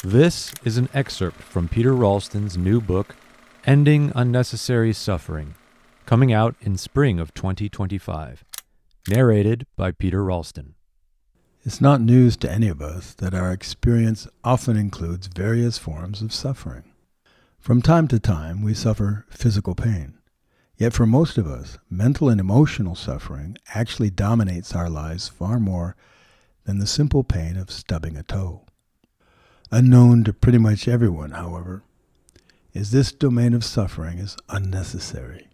This is an excerpt from Peter Ralston's new book, Ending Unnecessary Suffering, coming out in spring of 2025. Narrated by Peter Ralston. It's not news to any of us that our experience often includes various forms of suffering. From time to time, we suffer physical pain. Yet for most of us, mental and emotional suffering actually dominates our lives far more than the simple pain of stubbing a toe. Unknown to pretty much everyone, however, is this domain of suffering is unnecessary.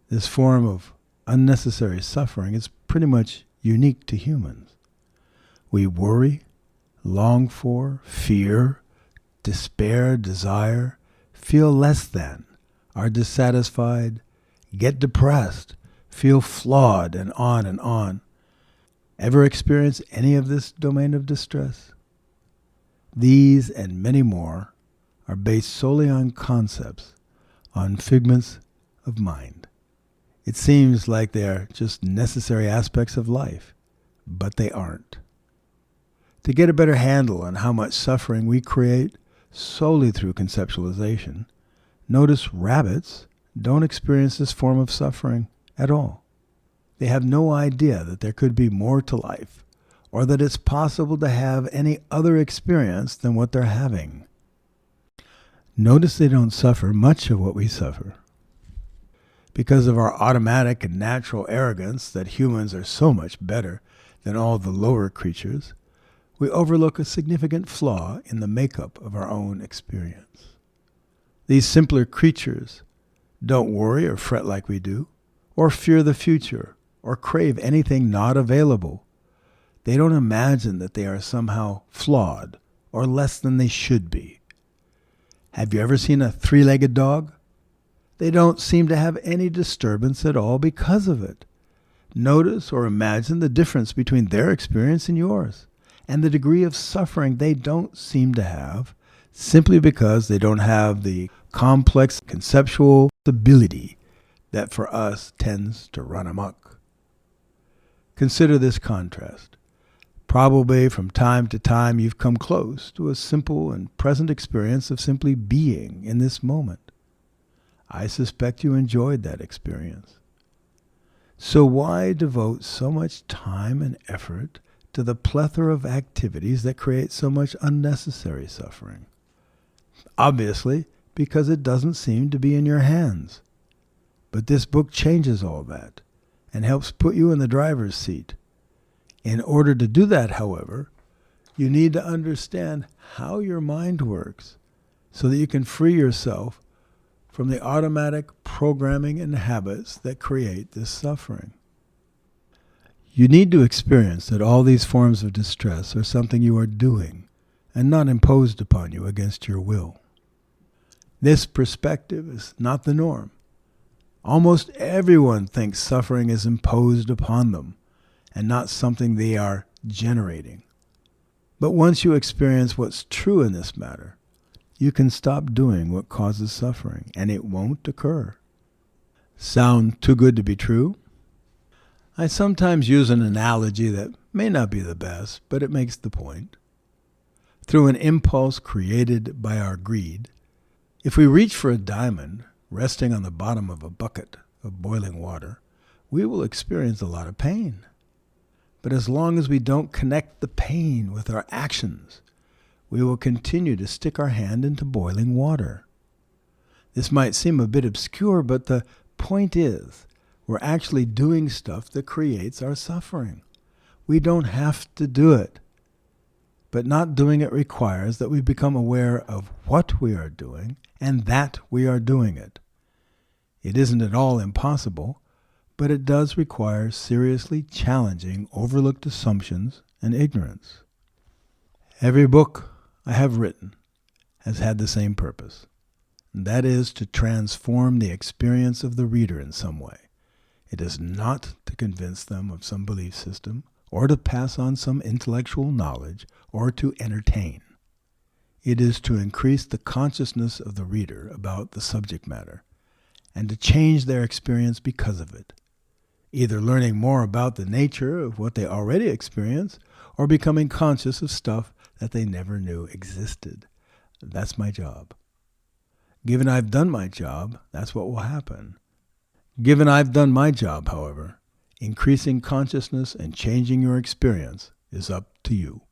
This form of unnecessary suffering is pretty much unique to humans. We worry, long for, fear, despair, desire, feel less than, are dissatisfied, get depressed, feel flawed, and on and on. Ever experience any of this domain of distress? These and many more are based solely on concepts, on figments of mind. It seems like they are just necessary aspects of life, but they aren't. To get a better handle on how much suffering we create solely through conceptualization, notice rabbits don't experience this form of suffering at all. They have no idea that there could be more to life, or that it's possible to have any other experience than what they're having. Notice they don't suffer much of what we suffer. Because of our automatic and natural arrogance that humans are so much better than all the lower creatures, we overlook a significant flaw in the makeup of our own experience. These simpler creatures don't worry or fret like we do, or fear the future, or crave anything not available. They don't imagine that they are somehow flawed or less than they should be. Have you ever seen a three-legged dog? They don't seem to have any disturbance at all because of it. Notice or imagine the difference between their experience and yours, and the degree of suffering they don't seem to have, simply because they don't have the complex conceptual ability that for us tends to run amok. Consider this contrast. Probably from time to time you've come close to a simple and present experience of simply being in this moment. I suspect you enjoyed that experience. So why devote so much time and effort to the plethora of activities that create so much unnecessary suffering? Obviously, because it doesn't seem to be in your hands. But this book changes all that and helps put you in the driver's seat. In order to do that, however, you need to understand how your mind works so that you can free yourself from the automatic programming and habits that create this suffering. You need to experience that all these forms of distress are something you are doing and not imposed upon you against your will. This perspective is not the norm. Almost everyone thinks suffering is imposed upon them and not something they are generating. But once you experience what's true in this matter, you can stop doing what causes suffering, and it won't occur. Sound too good to be true? I sometimes use an analogy that may not be the best, but it makes the point. Through an impulse created by our greed, if we reach for a diamond resting on the bottom of a bucket of boiling water, we will experience a lot of pain. But as long as we don't connect the pain with our actions, we will continue to stick our hand into boiling water. This might seem a bit obscure, but the point is, we're actually doing stuff that creates our suffering. We don't have to do it. But not doing it requires that we become aware of what we are doing and that we are doing it. It isn't at all impossible, but it does require seriously challenging overlooked assumptions and ignorance. Every book I have written has had the same purpose, and that is to transform the experience of the reader in some way. It is not to convince them of some belief system, or to pass on some intellectual knowledge, or to entertain. It is to increase the consciousness of the reader about the subject matter, and to change their experience because of it, either learning more about the nature of what they already experience, or becoming conscious of stuff that they never knew existed. That's my job. Given I've done my job, that's what will happen. Given I've done my job, however, increasing consciousness and changing your experience is up to you.